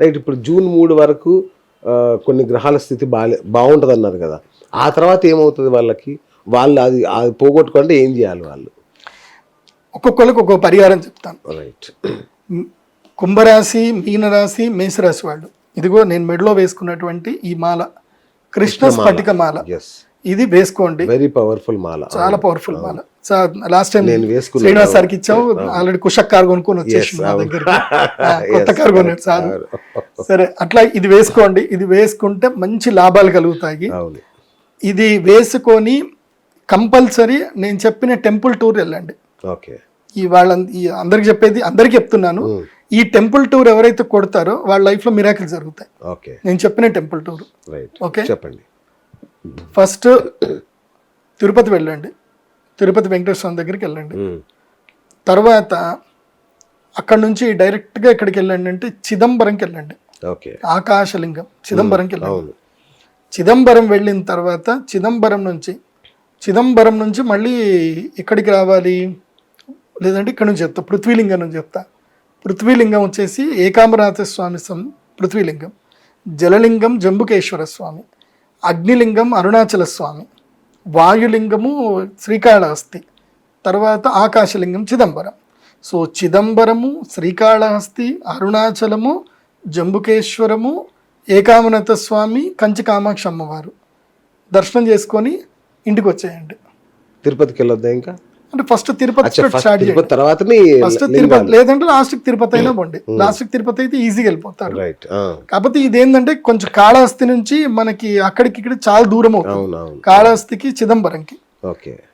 Right. ఇప్పుడు June 3 వరకు కొన్ని గ్రహాల స్థితి బాగుంటుంది అన్నారు కదా, ఆ తర్వాత ఏమవుతుంది వాళ్ళకి? వాళ్ళు అది అది పోగొట్టుకుంటే ఏం చేయాలి వాళ్ళు? ఒక్కొక్కరికి ఒక్కొక్క పరిహారం చెప్తాను. రైట్. కుంభరాశి, మీనరాశి, మేషరాశి వాళ్ళు, ఇదిగో నేను మెడలో వేసుకున్నటువంటి ఈ మాల కృష్ణ స్ఫటిక మాల, ఇది వేసుకోండి. వెరీ పవర్ఫుల్ మాల, చాలా పవర్ఫుల్ మాల. లాస్ట్ టైం నేను వేసుకున్నాను, శ్రీనివాస్ సార్కి ఇచ్చావు, ఆల్రెడీ కుషక్ కార్ కొనుక్కొని వచ్చేసి నా దగ్గరికి, కొత్త కార్ కొన్నాడు సార్. సరే, అట్లా ఇది వేసుకోండి. ఇది వేసుకుంటే మంచి లాభాలు కలుగుతాయి. ఇది వేసుకొని కంపల్సరీ నేను చెప్పిన టెంపుల్ టూర్ వెళ్ళండి. ఈ అందరికి చెప్పేది, అందరికి చెప్తున్నాను, ఈ టెంపుల్ టూర్ ఎవరైతే కొడతారో వాళ్ళ లైఫ్ లో మిరాకిల్ జరుగుతాయి. నేను చెప్పిన టెంపుల్ టూర్. ఓకే, చెప్పండి. ఫస్ట్ తిరుపతి వెళ్ళండి, తిరుపతి వెంకటేశ్వర స్వామి దగ్గరికి వెళ్ళండి. తర్వాత అక్కడ నుంచి డైరెక్ట్గా ఎక్కడికి వెళ్ళండి అంటే చిదంబరంకి వెళ్ళండి. ఆకాశలింగం చిదంబరంకి వెళ్ళండి. చిదంబరం వెళ్ళిన తర్వాత చిదంబరం నుంచి మళ్ళీ ఎక్కడికి రావాలి, లేదంటే ఇక్కడ నుంచి చెప్తా, పృథ్వీలింగం నుంచి చెప్తా. పృథ్వీలింగం వచ్చేసి ఏకాంబరనాథ స్వామి పృథ్వీలింగం, జలలింగం జంబుకేశ్వర స్వామి, అగ్నిలింగం అరుణాచల స్వామి, వాయులింగము శ్రీకాళహస్తి, తర్వాత ఆకాశలింగం చిదంబరం. సో చిదంబరము, శ్రీకాళహస్తి, అరుణాచలము, జంబుకేశ్వరము, ఏకాంబరనాథ స్వామి, కంచి కామాక్షి అమ్మవారు దర్శనం చేసుకొని ఇంటికి వచ్చేయండి. తిరుపతికి వెళ్ళొద్దా ఇంకా? అంటే ఫస్ట్ తిరుపతి స్టార్ట్ చేయండి, ఫస్ట్ తిరుపతి, లేదంటే లాస్ట్ తిరుపతి అయినా పోండి. లాస్ట్ తిరుపతి అయితే ఈజీగా వెళ్ళిపోతారు. కాకపోతే ఇదేంటంటే కొంచెం కాళహస్తి నుంచి మనకి అక్కడికి ఇక్కడ చాలా దూరం అవుతుంది, కాళహస్తికి చిదంబరంకి.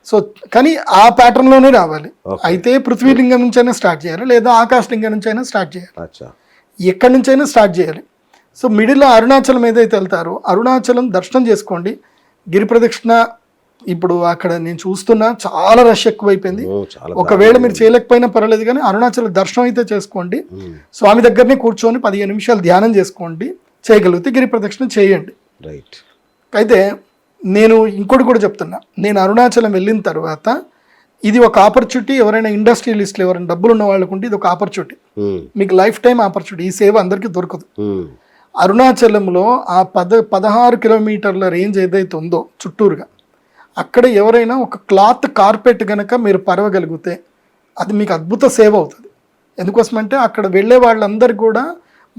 సో కానీ ఆ ప్యాటర్న్ లోనే రావాలి. అయితే పృథ్వీలింగం నుంచి అయినా స్టార్ట్ చేయాలి, లేదా ఆకాశలింగం నుంచి అయినా స్టార్ట్ చేయాలి, ఎక్కడి నుంచి అయినా స్టార్ట్ చేయాలి. సో మిడిల్లో అరుణాచలం ఏదైతే వెళ్తారో అరుణాచలం దర్శనం చేసుకోండి. గిరి ప్రదక్షిణ ఇప్పుడు అక్కడ నేను చూస్తున్నా చాలా రష్ ఎక్కువైపోయింది. ఒకవేళ మీరు చేయలేకపోయినా పర్వాలేదు, కానీ అరుణాచల దర్శనం అయితే చేసుకోండి. స్వామి దగ్గరనే కూర్చొని 15 నిమిషాలు ధ్యానం చేసుకోండి, చేయగలిగితే గిరి ప్రదక్షిణ చేయండి. అయితే నేను ఇంకోటి కూడా చెప్తున్నా, నేను అరుణాచలం వెళ్ళిన తర్వాత ఇది ఒక ఆపర్చునిటీ. ఎవరైనా ఇండస్ట్రియలిస్టులు, ఎవరైనా డబ్బులు ఉన్న వాళ్ళకు ఉంటే ఇది ఒక ఆపర్చునిటీ, మీకు లైఫ్ టైం ఆపర్చునిటీ. ఈ సేవ అందరికీ దొరకదు. అరుణాచలంలో ఆ 16 కిలోమీటర్ల రేంజ్ ఏదైతే ఉందో చుట్టూరుగా, అక్కడ ఎవరైనా ఒక క్లాత్ కార్పెట్ కనుక మీరు పరవగలిగితే అది మీకు అద్భుత సేవ అవుతుంది. ఎందుకోసమంటే అక్కడ వెళ్ళే వాళ్ళందరూ కూడా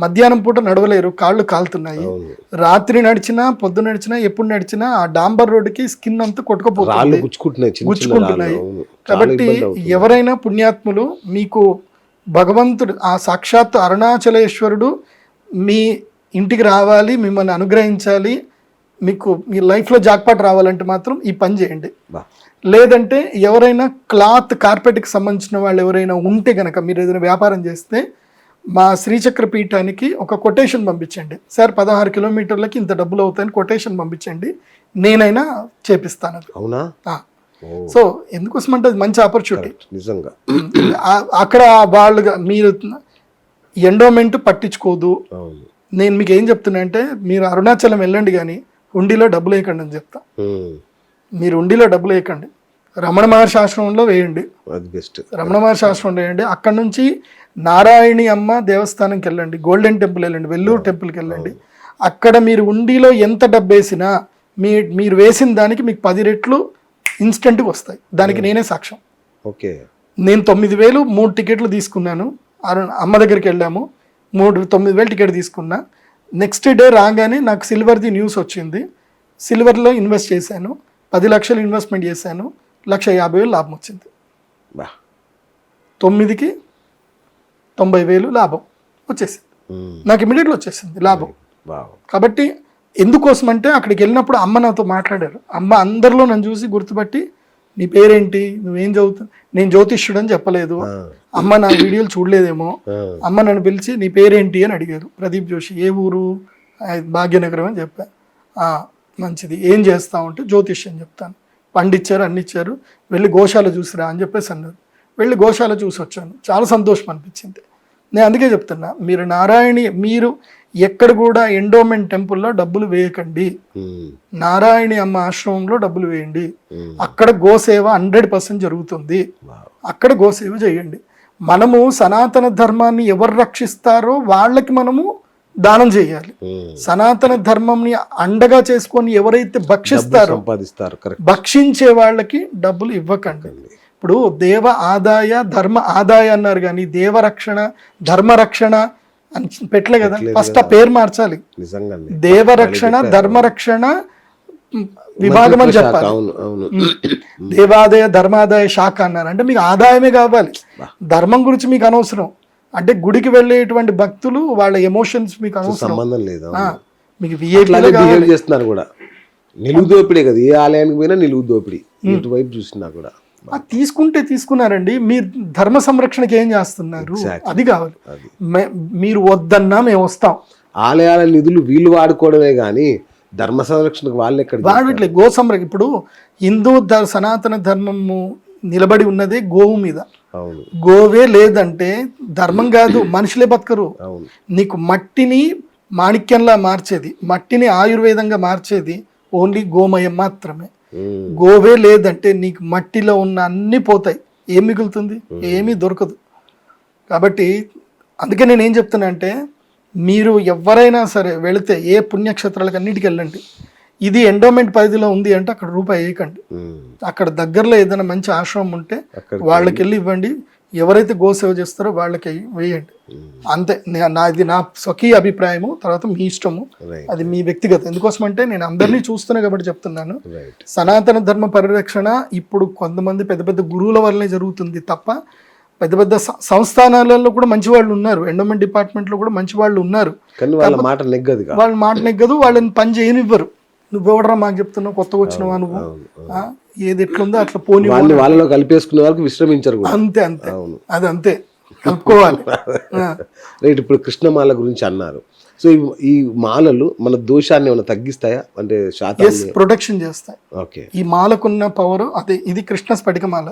మధ్యాహ్నం పూట నడవలేరు, కాళ్ళు కాలుతున్నాయి. రాత్రి నడిచినా, పొద్దు నడిచినా, ఎప్పుడు నడిచినా ఆ డాంబర్ రోడ్డుకి స్కిన్ అంతా కొట్టుకుపోతుంది, గుచ్చుకుంటున్నాయి. కాబట్టి ఎవరైనా పుణ్యాత్ములు, మీకు భగవంతుడు ఆ సాక్షాత్ అరుణాచలేశ్వరుడు మీ ఇంటికి రావాలి, మిమ్మల్ని అనుగ్రహించాలి, మీకు మీ లైఫ్లో జాక్పాట్ రావాలంటే మాత్రం ఈ పని చేయండి. లేదంటే ఎవరైనా క్లాత్ కార్పెట్కి సంబంధించిన వాళ్ళు ఎవరైనా ఉంటే కనుక, మీరు ఏదైనా వ్యాపారం చేస్తే మా శ్రీచక్ర పీఠానికి ఒక కొటేషన్ పంపించండి. సార్ 16 కిలోమీటర్లకి ఇంత డబ్బులు అవుతాయని కొటేషన్ పంపించండి, నేనైనా చేపిస్తాను. అవునా? సో ఎందుకోసం అంటే అది మంచి ఆపర్చునిటీ నిజంగా. అక్కడ వాళ్ళుగా మీరు ఎండోమెంట్ పట్టించుకోదు. నేను మీకు ఏం చెప్తున్నా అంటే, మీరు అరుణాచలం వెళ్ళండి కానీ హుండీలో డబ్బులు వేయకండి అని చెప్తా. మీరు హుండీలో డబ్బులు వేయకండి, రమణ మహర్షి ఆశ్రమంలో వేయండి, రమణ మహర్షి ఆశ్రమంలో వేయండి. అక్కడ నుంచి నారాయణి అమ్మ దేవస్థానంకి వెళ్ళండి, గోల్డెన్ టెంపుల్ వెళ్ళండి, వెల్లూరు టెంపుల్కి వెళ్ళండి. అక్కడ మీరు హుండీలో ఎంత డబ్బు వేసినా మీరు వేసిన దానికి మీకు 10 రెట్లు ఇన్స్టెంట్గా వస్తాయి. దానికి నేనే సాక్ష్యం. నేను 9,000 3 టికెట్లు తీసుకున్నాను. అమ్మ దగ్గరికి వెళ్ళాము, 9,000 టికెట్ తీసుకున్నా. నెక్స్ట్ డే రాగానే నాకు సిల్వర్ది న్యూస్ వచ్చింది. సిల్వర్లో ఇన్వెస్ట్ చేశాను, 10 లక్షలు ఇన్వెస్ట్మెంట్ చేశాను, 1,50,000 లాభం వచ్చింది. 9కి 90,000 లాభం వచ్చేసింది నాకు, ఇమీడియట్గా వచ్చేసింది లాభం. కాబట్టి ఎందుకోసం అంటే అక్కడికి వెళ్ళినప్పుడు అమ్మ నాతో మాట్లాడారు. అమ్మ అందరిలో నన్ను చూసి గుర్తుపట్టి, నీ పేరేంటి, నువ్వేం చదువుతావు, నేను జ్యోతిష్యుడు అని చెప్పలేదు. అమ్మ నా వీడియోలు చూడలేదేమో, అమ్మ నన్ను పిలిచి నీ పేరేంటి అని అడిగారు. ప్రదీప్ జోషి. ఏ ఊరు? భాగ్యనగరం అని చెప్పా. మంచిది, ఏం చేస్తావు అంటే జ్యోతిష్యం చెప్తాను. పండిచ్చారు, అన్ని ఇచ్చారు, వెళ్ళి గోశాల చూసిరా అని చెప్పేసి అన్నారు. వెళ్ళి గోశాల చూసి వచ్చాను, చాలా సంతోషం అనిపించింది. నేను అందుకే చెప్తున్నా, మీరు మీరు ఎక్కడ కూడా ఎండోమెంట్ టెంపుల్లో డబ్బులు వేయకండి, నారాయణి అమ్మ ఆశ్రమంలో డబ్బులు వేయండి. అక్కడ గోసేవ 100% జరుగుతుంది, అక్కడ గోసేవ చేయండి. మనము సనాతన ధర్మాన్ని ఎవరు రక్షిస్తారో వాళ్ళకి మనము దానం చేయాలి. సనాతన ధర్మంని అండగా చేసుకొని ఎవరైతే భక్షిస్తారో సంపాదిస్తారు, భక్షించే వాళ్ళకి డబ్బులు ఇవ్వకండి. ఇప్పుడు దేవ ఆదాయ ధర్మ ఆదాయ అన్నారు కానీ దేవరక్షణ ధర్మరక్షణ అని పెట్టలే కదా. ఫస్ట్ ఆ పేరు మార్చాలి. దేవరక్షణ ధర్మరక్షణ విభాగం అని చెప్పాలి. దేవాదాయ ధర్మాదాయ శాఖ అన్నారు అంటే మీకు ఆదాయమే కావాలి, ధర్మం గురించి మీకు అనవసరం. అంటే గుడికి వెళ్ళేటువంటి భక్తులు వాళ్ళ ఎమోషన్స్ మీకు అనవసరం, సంబంధం లేదు. మీకు బిహేవ్ చేస్తున్నారు కూడా. నిలువు దోపిడే కదా, ఏ ఆలయానికి పోయినా నిలువు దోపిడీ. ఇటువైపు చూసినా కూడా తీసుకున్నారండి. మీరు ధర్మ సంరక్షణకి ఏం చేస్తున్నారు? అది కావాలి. మీరు వద్దన్నా మేము వస్తాం. ఆలయాల నిధులు వీళ్ళు వాడుకోవడమే గానీ ధర్మ సంరక్షణకు వాళ్ళు ఎక్కడ వాడట్లేదు. గో సంరక్షణ ఇప్పుడు హిందూ సనాతన ధర్మము నిలబడి ఉన్నదే గోవు మీద. గోవే లేదంటే ధర్మం కాదు, మనుషులే బతకరు. నీకు మట్టిని మాణిక్యంలా మార్చేది, మట్టిని ఆయుర్వేదంగా మార్చేది ఓన్లీ గోమయం మాత్రమే. గోవే లేదంటే నీకు మట్టిలో ఉన్న అన్ని పోతాయి, ఏం మిగులుతుంది? ఏమీ దొరకదు. కాబట్టి అందుకే నేను ఏం చెప్తున్నా అంటే మీరు ఎవరైనా సరే వెళితే ఏ పుణ్యక్షేత్రాలకు అన్నిటికి వెళ్ళండి. ఇది ఎండోమెంట్ పరిధిలో ఉంది అంటే అక్కడ రూపాయి వేయకండి. అక్కడ దగ్గరలో ఏదైనా మంచి ఆశ్రమం ఉంటే వాళ్ళకి వెళ్ళి ఇవ్వండి. ఎవరైతే గోసేవ చేస్తారో వాళ్ళకి వేయండి. అంతే. ఇది నా స్వకీయ అభిప్రాయము, తర్వాత మీ ఇష్టము, అది మీ వ్యక్తిగత. ఎందుకోసం అంటే నేను అందరినీ చూస్తున్నా కాబట్టి చెప్తున్నాను. సనాతన ధర్మ పరిరక్షణ ఇప్పుడు కొంతమంది పెద్ద పెద్ద గురువుల వల్లనే జరుగుతుంది తప్ప పెద్ద పెద్ద సంస్థానాలలో కూడా మంచి వాళ్ళు ఉన్నారు, ఎండోమెంట్ డిపార్ట్మెంట్ లో కూడా మంచి వాళ్ళు ఉన్నారు. వాళ్ళ మాట నెగ్గదు, వాళ్ళని పని చేయనివ్వరు. నువ్వెవడరా మాకు చెప్తున్నావు, కొత్తగా వచ్చినవా నువ్వు, ఏది ఎట్లుందో అట్లా పోనీ వాళ్ళలో కలిపేసుకునే వాళ్ళకి విశ్రమించరు. అంతే అంతే, అది అంతే కలుపుకోవాలి. రైట్. ఇప్పుడు కృష్ణమాల గురించి అన్నారు. సో ఈ మాలలు మన దోషాన్ని ఏమైనా తగ్గిస్తాయా? అంటే ప్రొటెక్షన్ చేస్తాయి. ఓకే. ఈ మాలకున్న పవర్ అదే. ఇది కృష్ణ స్ఫటిక మాల,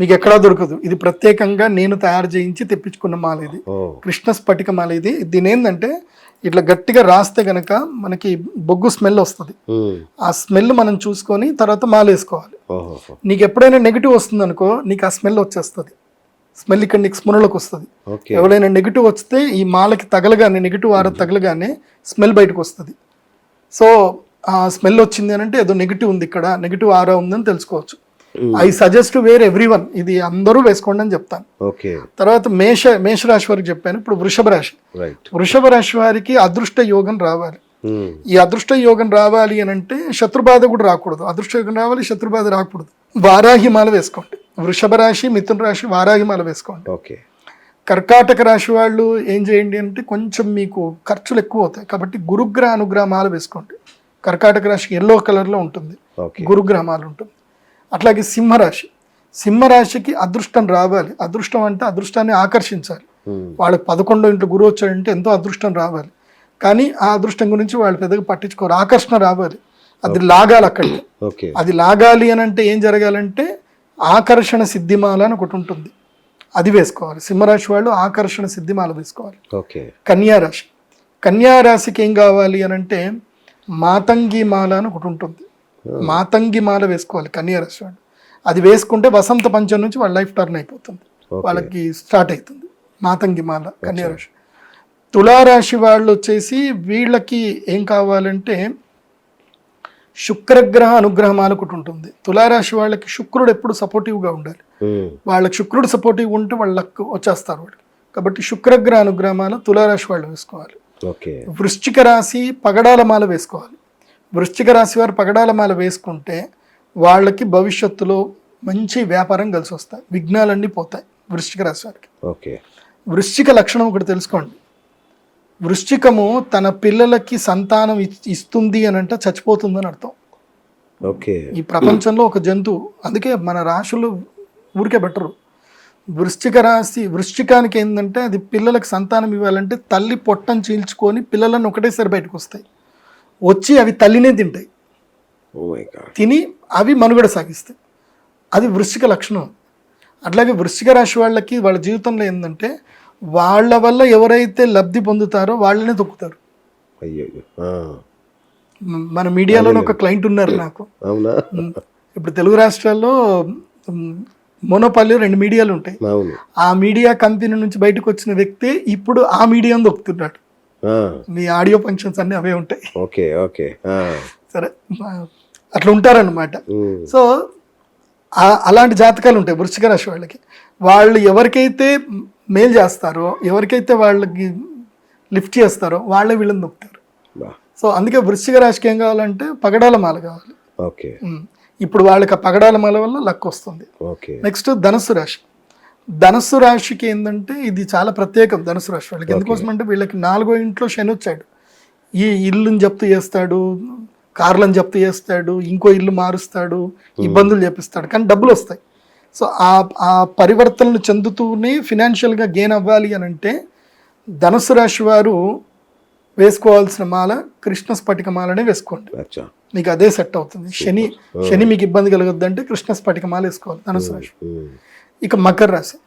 మీకు ఎక్కడా దొరకదు. ఇది ప్రత్యేకంగా నేను తయారు చేయించి తెప్పించుకున్న మాల. ఇది కృష్ణ స్ఫటిక మాల. ఇది దీని ఏంటంటే ఇట్లా గట్టిగా రాస్తే గనక మనకి బొగ్గు స్మెల్ వస్తుంది. ఆ స్మెల్ మనం చూసుకొని తర్వాత మాల వేసుకోవాలి. నీకు ఎప్పుడైనా నెగిటివ్ వస్తుంది అనుకో, నీకు ఆ స్మెల్ వచ్చేస్తుంది. స్మెల్ ఇక్కడ నీకు స్మరణలోకి వస్తుంది. ఎవరైనా నెగిటివ్ వస్తే ఈ మాలకి తగలగానే, నెగిటివ్ ఆర తగలగానే స్మెల్ బయటకు వస్తుంది. సో ఆ స్మెల్ వచ్చింది అని అంటే ఏదో నెగిటివ్ ఉంది, ఇక్కడ నెగిటివ్ ఆరా ఉందని తెలుసుకోవచ్చు. ఐ సజెస్ట్ వేర్ ఎవ్రీవన్, ఇది అందరూ వేసుకోండి అని చెప్తాను. తర్వాత మేషరాశి వారికి చెప్పాను. ఇప్పుడు వృషభ రాశి వారికి అదృష్ట యోగం రావాలి. ఈ అదృష్ట యోగం రావాలి అని అంటే శత్రుబాధ కూడా రాకూడదు. అదృష్ట యోగం రావాలి, శత్రుబాధ రాకూడదు. వారాహిమాల వేసుకోండి. వృషభ రాశి, మిథున రాశి వారాహిమాల వేసుకోండి. కర్కాటక రాశి వాళ్ళు ఏం చేయండి అంటే కొంచెం మీకు ఖర్చులు ఎక్కువ అవుతాయి కాబట్టి గురుగ్రహ అనుగ్రహమాల వేసుకోండి. కర్కాటక రాశి ఎల్లో కలర్లో ఉంటుంది, గురుగ్రహమాలు ఉంటుంది. అట్లాగే సింహరాశికి అదృష్టం రావాలి. అదృష్టం అంటే అదృష్టాన్ని ఆకర్షించాలి. వాళ్ళకి 11 ఇంట్లో గురువు వచ్చాడంటే ఎంతో అదృష్టం రావాలి. కానీ ఆ అదృష్టం గురించి వాళ్ళు పెద్దగా పట్టించుకోరు. ఆకర్షణ రావాలి, అది లాగాలి అక్కడికి. అది లాగాలి అని అంటే ఏం జరగాలంటే ఆకర్షణ సిద్ధిమాల అని ఒకటి ఉంటుంది, అది వేసుకోవాలి. సింహరాశి వాళ్ళు ఆకర్షణ సిద్ధిమాల వేసుకోవాలి. కన్యారాశికి ఏం కావాలి అని అంటే మాతంగి మాల అని ఒకటి ఉంటుంది. మాతంగి మాల వేసుకోవాలి కన్యారాశి వాళ్ళు. అది వేసుకుంటే వసంత పంచం నుంచి వాళ్ళ లైఫ్ టర్న్ అయిపోతుంది, వాళ్ళకి స్టార్ట్ అవుతుంది మాతంగి మాల కన్యారాశి. తులారాశి వాళ్ళు వచ్చేసి వీళ్ళకి ఏం కావాలంటే శుక్రగ్రహ అనుగ్రహమాల ఒకటి ఉంటుంది. తులారాశి వాళ్ళకి శుక్రుడు ఎప్పుడు సపోర్టివ్గా ఉండాలి. వాళ్ళకి శుక్రుడు సపోర్టివ్ ఉంటే వాళ్ళకి వచ్చేస్తారు వాళ్ళు. కాబట్టి శుక్రగ్రహ అనుగ్రహమాల తులారాశి వాళ్ళు వేసుకోవాలి. వృశ్చిక రాశి పగడాల మాల వేసుకోవాలి. వృశ్చిక రాశి వారు పగడాల మాల వేసుకుంటే వాళ్ళకి భవిష్యత్తులో మంచి వ్యాపారం కలిసి వస్తాయి, విఘ్నాలన్నీ పోతాయి వృశ్చిక రాశి వారికి. వృశ్చిక లక్షణం ఒకటి తెలుసుకోండి. వృశ్చికము తన పిల్లలకి సంతానం ఇస్తుంది అని అంటే చచ్చిపోతుందని అర్థం. ఈ ప్రపంచంలో ఒక జంతువు, అందుకే మన రాశులు ఊరికే బెటరు. వృశ్చికానికి ఏంటంటే అది పిల్లలకి సంతానం ఇవ్వాలంటే తల్లి పొట్టను చీల్చుకొని పిల్లలను ఒకటేసారి బయటకు వస్తాయి, వచ్చి అవి తల్లినే తింటాయి, తిని అవి మనుగడ సాగిస్తాయి. అది వృశ్చిక లక్షణం. అట్లాగే వృశ్చిక రాశి వాళ్ళకి వాళ్ళ జీవితంలో ఏంటంటే వాళ్ళ వల్ల ఎవరైతే లబ్ధి పొందుతారో వాళ్ళనే తొక్కుతారు. మన మీడియాలో ఒక క్లయింట్ ఉన్నారు నాకు. ఇప్పుడు తెలుగు రాష్ట్రాల్లో మోనోపాలిలో 2 మీడియాలు ఉంటాయి. ఆ మీడియా కంపెనీ నుంచి బయటకు వచ్చిన వ్యక్తే ఇప్పుడు ఆ మీడియాను దొక్కుతున్నాడు. మీ ఆడియో ఫంక్షన్స్ అన్ని అవే ఉంటాయి. Okay okay. సరే, అట్లా ఉంటారన్నమాట. సో అలాంటి జాతకాలు ఉంటాయి వృశ్చిక రాశి వాళ్ళకి. వాళ్ళు ఎవరికైతే మేలు చేస్తారో, ఎవరికైతే వాళ్ళకి లిఫ్ట్ చేస్తారో వాళ్ళే వీళ్ళని నొప్పుతారు. సో అందుకే వృశ్చిక రాశికి ఏం కావాలంటే పగడాల మాల కావాలి. ఓకే. ఇప్పుడు వాళ్ళకి ఆ పగడాల మాల వల్ల లక్ వస్తుంది. నెక్స్ట్ ధనుస్సు రాశి. ధనుస్సు రాశికి ఏంటంటే ఇది చాలా ప్రత్యేకం. ధనుస్సు రాశి వాళ్ళకి ఎందుకోసం అంటే వీళ్ళకి 4వ ఇంట్లో శని వచ్చాడు. ఈ ఇల్లుని జప్తు చేస్తాడు, కార్లను జప్తు చేస్తాడు, ఇంకో ఇల్లు మారుస్తాడు, ఇబ్బందులు చేపిస్తాడు, కానీ డబ్బులు వస్తాయి. సో ఆ పరివర్తనలు చెందుతూనే ఫినాన్షియల్గా గెయిన్ అవ్వాలి అని అంటే ధనుస్సు రాశి వారు వేసుకోవాల్సిన మాల కృష్ణ స్ఫటిక మాలనే వేసుకోండి, మీకు అదే సెట్ అవుతుంది. శని మీకు ఇబ్బంది కలగద్దు అంటే కృష్ణ స్ఫటిక మాల వేసుకోవాలి ధనుసు రాశి. ఇక మకర రాశి.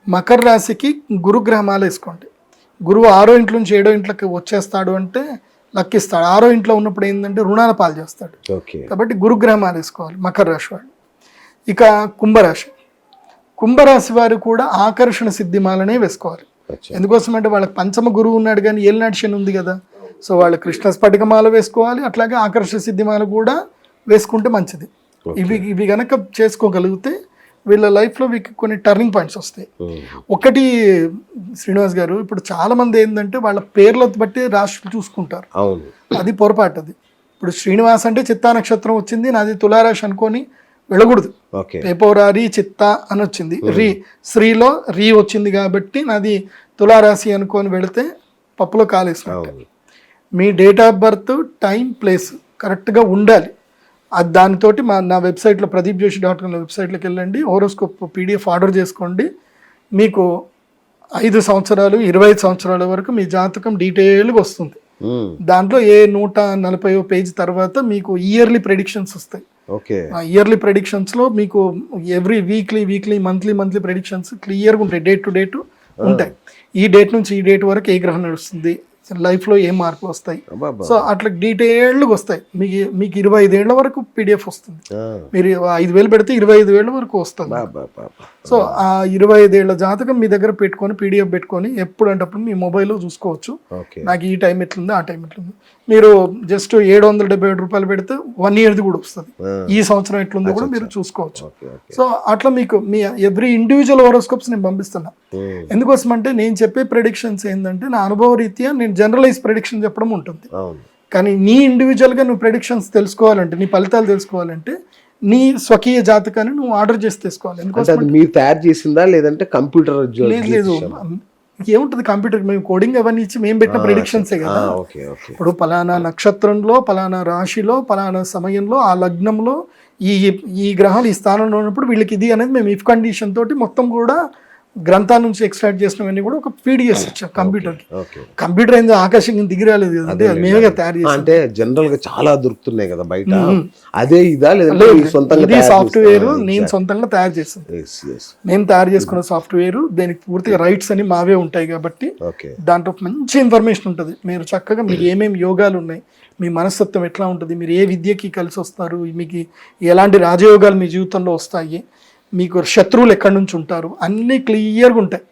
మకర రాశికి గురుగ్రహ మాల వేసుకోండి. గురువు 6వ ఇంట్లో నుంచి 7వ ఇంట్లోకి వచ్చేస్తాడు అంటే లక్కిస్తాడు. 6వ ఇంట్లో ఉన్నప్పుడు ఏంటంటే రుణాల పాలు చేస్తాడు. కాబట్టి గురుగ్రహ మాల వేసుకోవాలి మకర రాశి వాళ్ళు. ఇక కుంభరాశి. కుంభరాశి వారు కూడా ఆకర్షణ సిద్ధి మాలనే వేసుకోవాలి. ఎందుకోసం అంటే వాళ్ళకి పంచమ గురువు ఉన్నాడు కానీ ఏలినాటి శని ఉంది కదా. సో వాళ్ళు కృష్ణ స్ఫటిక మాల వేసుకోవాలి, అట్లాగే ఆకర్షణ సిద్ధి మాల కూడా వేసుకుంటే మంచిది. ఇవి గనక చేసుకోగలిగితే వీళ్ళ లైఫ్లో వీళ్ళకి కొన్ని టర్నింగ్ పాయింట్స్ వస్తాయి. ఒకటి శ్రీనివాస్ గారు, ఇప్పుడు చాలా మంది ఏంటంటే వాళ్ళ పేర్లను బట్టి రాశులు చూసుకుంటారు, అది పొరపాటు. అది ఇప్పుడు శ్రీనివాస్ అంటే చిత్తా నక్షత్రం వచ్చింది, నాది తులారాశి అనుకొని వెళ్ళకూడదు. పేపోరారి చిత్త అని వచ్చింది, శ్రీలో రీ వచ్చింది కాబట్టి నాది తులారాశి అనుకొని వెళితే పప్పులో కాలేసినట్టు. మీ date of birth, time, place కరెక్ట్గా ఉండాలి. అది దానితోటి నా వెబ్సైట్లో pradeepjoshi.com వెబ్సైట్లోకి వెళ్ళండి, హోరోస్కోప్ PDF ఆర్డర్ చేసుకోండి. మీకు 5 సంవత్సరాలు 25 సంవత్సరాల వరకు మీ జాతకం డీటెయిల్గా వస్తుంది. దాంట్లో 140 పేజ్ తర్వాత మీకు ఇయర్లీ ప్రెడిక్షన్స్ వస్తాయి. ఇయర్లీ ప్రెడిక్షన్స్లో మీకు ఎవ్రీ వీక్లీ మంత్లీ ప్రెడిక్షన్స్ క్లియర్గా ఉంటాయి, డేట్ టు డేట్ ఉంటాయి. ఈ డేట్ నుంచి ఈ డేట్ వరకు ఏ గ్రహం నడుస్తుంది, లైఫ్లో ఏం మార్పులు వస్తాయి, సో అట్లా డీటెయిల్డ్గా వస్తాయి. మీకు 25 ఏళ్ల వరకు PDF వస్తుంది. మీరు 5,000 పెడితే 25,000 వరకు వస్తుంది. సో ఆ 25 ఏళ్ల జాతకం మీ దగ్గర పెట్టుకొని PDF పెట్టుకొని ఎప్పుడంటప్పుడు మీ మొబైల్లో చూసుకోవచ్చు. నాకు ఈ టైం ఎట్లుంది, ఆ టైం ఎట్లుంది. మీరు జస్ట్ 777 రూపాయలు పెడితే 1 ఇయర్ది కూడా వస్తుంది. ఈ సంవత్సరం ఎట్లుందో కూడా మీరు చూసుకోవచ్చు. సో అట్లా మీకు మీ ఎవ్రీ ఇండివిజువల్ హోరోస్కోప్స్ నేను పంపిస్తున్నా. ఎందుకోసం అంటే నేను చెప్పే ప్రెడిక్షన్స్ ఏంటంటే నా అనుభవ రీత్యా నేను జనరలైజ్ ప్రెడిక్షన్ చెప్పడం ఉంటుంది. కానీ నీ ఇండివిజువల్గా నువ్వు ప్రెడిక్షన్స్ తెలుసుకోవాలంటే, నీ ఫలితాలు తెలుసుకోవాలంటే నీ స్వకీయ జాతకాన్ని నువ్వు ఆర్డర్ చేసి తీసుకోవాలి. ఎందుకోసం మీరు తయారు చేసిందా లేదంటే కంప్యూటర్? లేదు, ఏముంటుంది కంప్యూటర్, మేము కోడింగ్ అవన్నీ ఇచ్చి మేము పెట్టిన ప్రెడిక్షన్సే కదా. ఇప్పుడు పలానా నక్షత్రంలో, పలానా రాశిలో, పలానా సమయంలో, ఆ లగ్నంలో ఈ గ్రహాలు ఈ స్థానంలో ఉన్నప్పుడు వీళ్ళకి ఇది అనేది మేము ఇఫ్ కండిషన్ తోటి మొత్తం కూడా గ్రంథాల నుంచి ఎక్స్ట్రాక్ట్ చేసినవన్నీ కూడా ఒక PDF ఇచ్చాం కంప్యూటర్కి. కంప్యూటర్ ఏందో ఆకాశం దిగి రాలేదు కదంటే, అది మేమే తయారు చేసాం. అంటే జనరల్ గా చాలా దొరుకుతున్నాయి కదా బయట, అదే ఇదా లేదంటే ఇది సాఫ్ట్వేర్ నేను సొంతంగా తయారు చేసాను. నేను తయారు చేసుకున్న సాఫ్ట్వేర్, దానికి పూర్తిగా రైట్స్ అని మావే ఉంటాయి కాబట్టి దాంట్లో మంచి ఇన్ఫర్మేషన్ ఉంటుంది. మీరు చక్కగా మీకు ఏమేమి యోగాలు ఉన్నాయి, మీ మనస్తత్వం ఎట్లా ఉంటుంది, మీరు ఏ విద్యకి కలిసి వస్తారు, మీకు ఎలాంటి రాజయోగాలు మీ జీవితంలో వస్తాయి, మీకు శత్రువులు ఎక్కడి నుంచి ఉంటారు, అన్నీ క్లియర్గా ఉంటాయి.